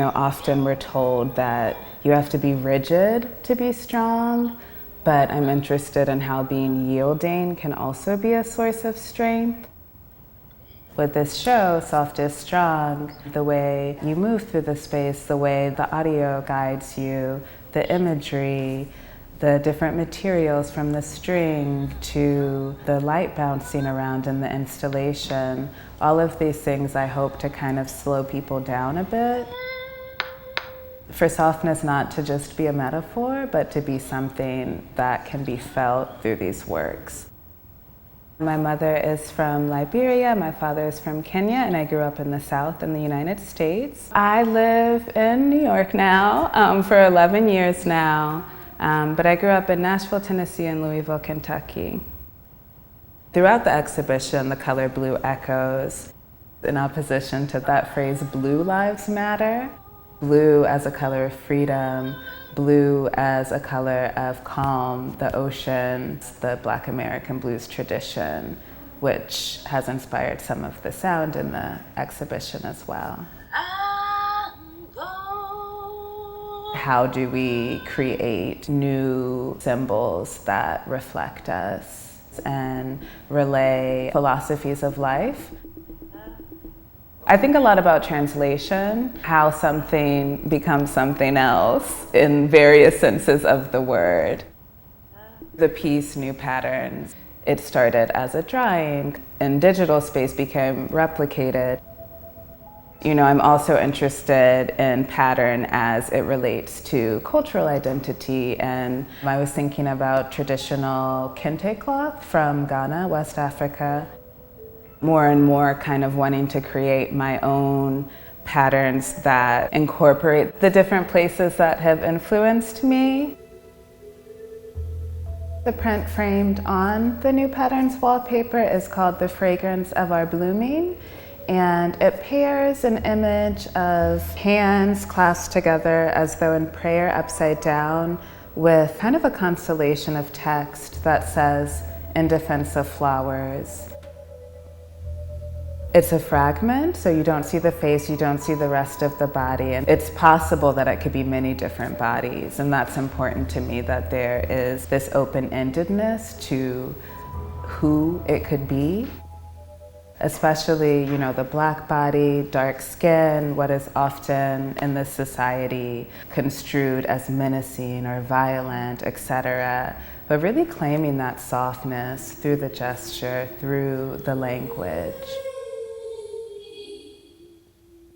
Often we're told that you have to be rigid to be strong, but I'm interested in how being yielding can also be a source of strength. With this show, Soft is Strong, the way you move through the space, the way the audio guides you, the imagery, the different materials from the string to the light bouncing around in the installation, all of these things I hope to kind of slow people down a bit. For softness not to just be a metaphor, but to be something that can be felt through these works. My mother is from Liberia, my father is from Kenya, and I grew up in the South in the United States. I live in New York now for 11 years now, but I grew up in Nashville, Tennessee, and Louisville, Kentucky. Throughout the exhibition, the color blue echoes in opposition to that phrase, Blue Lives Matter. Blue as a color of freedom, blue as a color of calm, the ocean, the Black American blues tradition, which has inspired some of the sound in the exhibition as well. How do we create new symbols that reflect us and relay philosophies of life? I think a lot about translation, how something becomes something else in various senses of the word. The piece, New Patterns, it started as a drawing. In digital space became replicated. I'm also interested in pattern as it relates to cultural identity, and I was thinking about traditional kente cloth from Ghana, West Africa. More and more kind of wanting to create my own patterns that incorporate the different places that have influenced me. The print framed on the New Patterns wallpaper is called The Fragrance of Our Blooming, and it pairs an image of hands clasped together as though in prayer upside down with kind of a constellation of text that says, "In defense of flowers." It's a fragment, so you don't see the face, you don't see the rest of the body, and it's possible that it could be many different bodies, and that's important to me, that there is this open-endedness to who it could be. Especially, the Black body, dark skin, what is often in this society construed as menacing or violent, etc. But really claiming that softness through the gesture, through the language.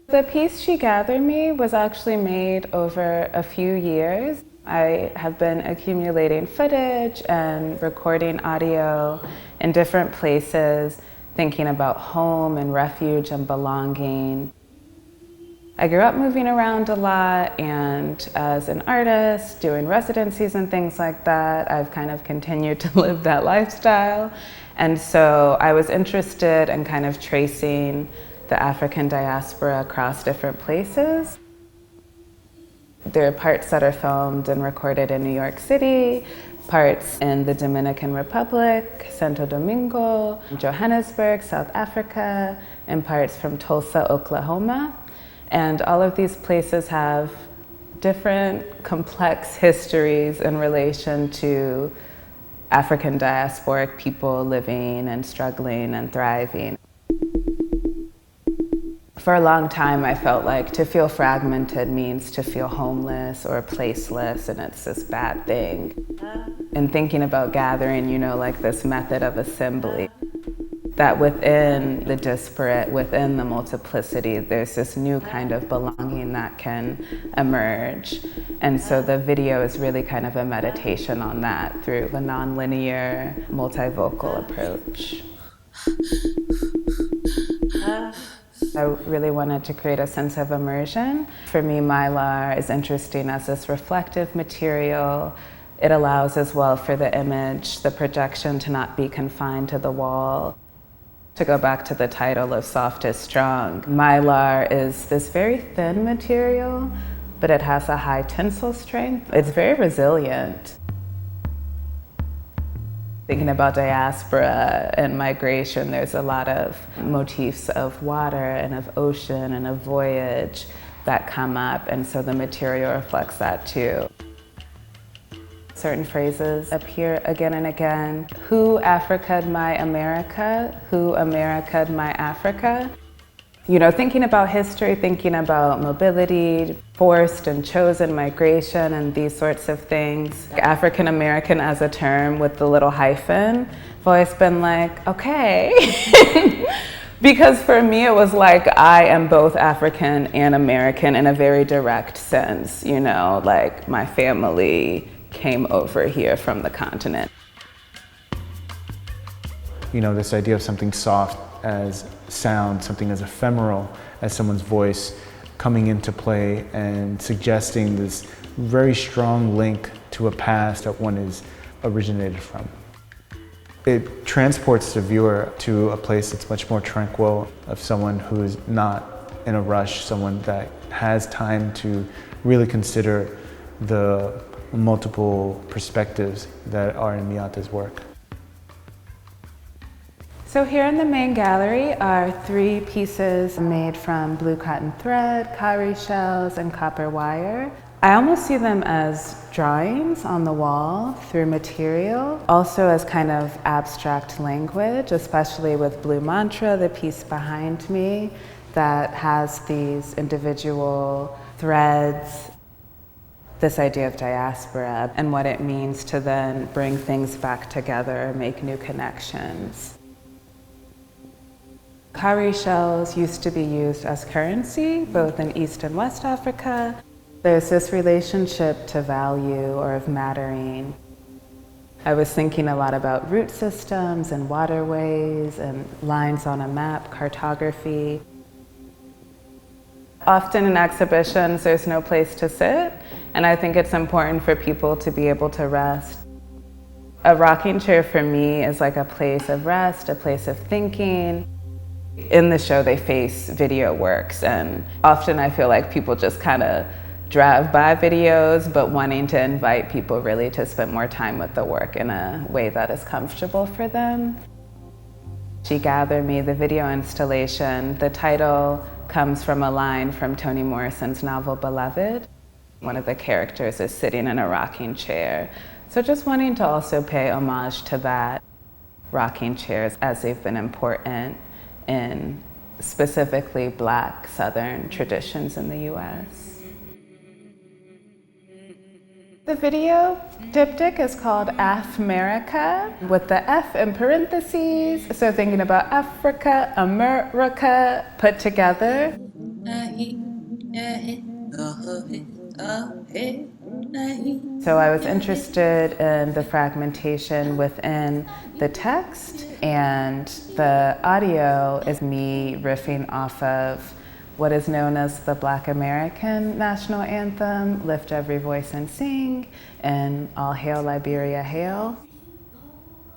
The piece She Gathered Me was actually made over a few years. I have been accumulating footage and recording audio in different places, thinking about home and refuge and belonging. I grew up moving around a lot, and as an artist, doing residencies and things like that, I've kind of continued to live that lifestyle. And so I was interested in kind of tracing the African diaspora across different places. There are parts that are filmed and recorded in New York City, parts in the Dominican Republic, Santo Domingo, Johannesburg, South Africa, and parts from Tulsa, Oklahoma. And all of these places have different complex histories in relation to African diasporic people living and struggling and thriving. For a long time, I felt like to feel fragmented means to feel homeless or placeless, and it's this bad thing. And thinking about gathering, like this method of assembly, that within the disparate, within the multiplicity, there's this new kind of belonging that can emerge. And so the video is really kind of a meditation on that through a nonlinear, multivocal approach. I really wanted to create a sense of immersion. For me, Mylar is interesting as this reflective material. It allows as well for the image, the projection, to not be confined to the wall. To go back to the title of Soft is Strong, Mylar is this very thin material, but it has a high tensile strength. It's very resilient. Thinking about diaspora and migration, there's a lot of motifs of water and of ocean and of voyage that come up, and so the material reflects that too. Certain phrases appear again and again. Who Africa'd my America? Who America'd my Africa? You know, thinking about history, thinking about mobility, forced and chosen migration, and these sorts of things. African American as a term with the little hyphen, I've always been like, okay. Because for me, it was like, I am both African and American in a very direct sense, you know, like my family came over here from the continent. You know, this idea of something soft as sound, something as ephemeral as someone's voice coming into play and suggesting this very strong link to a past that one is originated from. It transports the viewer to a place that's much more tranquil, of someone who is not in a rush, someone that has time to really consider the multiple perspectives that are in Miatta's work. So here in the main gallery are 3 pieces made from blue cotton thread, cowrie shells, and copper wire. I almost see them as drawings on the wall through material, also as kind of abstract language, especially with Blue Mantra, the piece behind me, that has these individual threads, this idea of diaspora, and what it means to then bring things back together, make new connections. Cowrie shells used to be used as currency, both in East and West Africa. There's this relationship to value or of mattering. I was thinking a lot about root systems and waterways and lines on a map, cartography. Often in exhibitions, there's no place to sit, and I think it's important for people to be able to rest. A rocking chair for me is like a place of rest, a place of thinking. In the show, they face video works, and often I feel like people just kind of drive by videos, but wanting to invite people really to spend more time with the work in a way that is comfortable for them. She Gathered Me, the video installation, the title comes from a line from Toni Morrison's novel Beloved. One of the characters is sitting in a rocking chair. So just wanting to also pay homage to that, rocking chairs, as they've been important in specifically Black Southern traditions in the US. The video diptych is called Afmerica, with the F in parentheses, so thinking about Africa, America put together. So I was interested in the fragmentation within the text, and the audio is me riffing off of what is known as the Black American national anthem, Lift Every Voice and Sing, and All Hail Liberia Hail,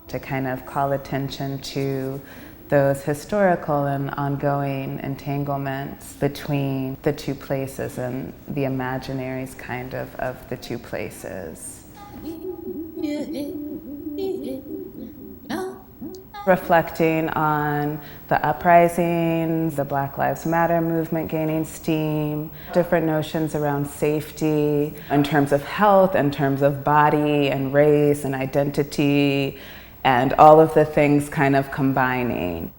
to kind of call attention to those historical and ongoing entanglements between the two places and the imaginaries kind of the two places. Reflecting on the uprising, the Black Lives Matter movement gaining steam, different notions around safety in terms of health, in terms of body and race and identity, and all of the things kind of combining.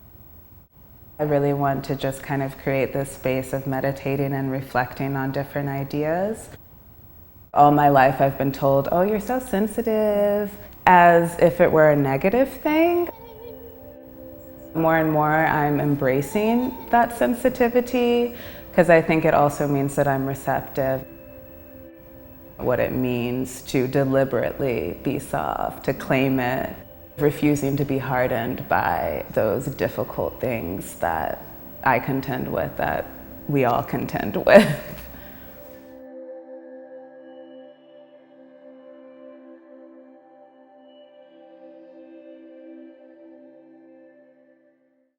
I really want to just kind of create this space of meditating and reflecting on different ideas. All my life I've been told, oh, you're so sensitive, as if it were a negative thing. More and more I'm embracing that sensitivity, because I think it also means that I'm receptive. What it means to deliberately be soft, to claim it, refusing to be hardened by those difficult things that I contend with, that we all contend with.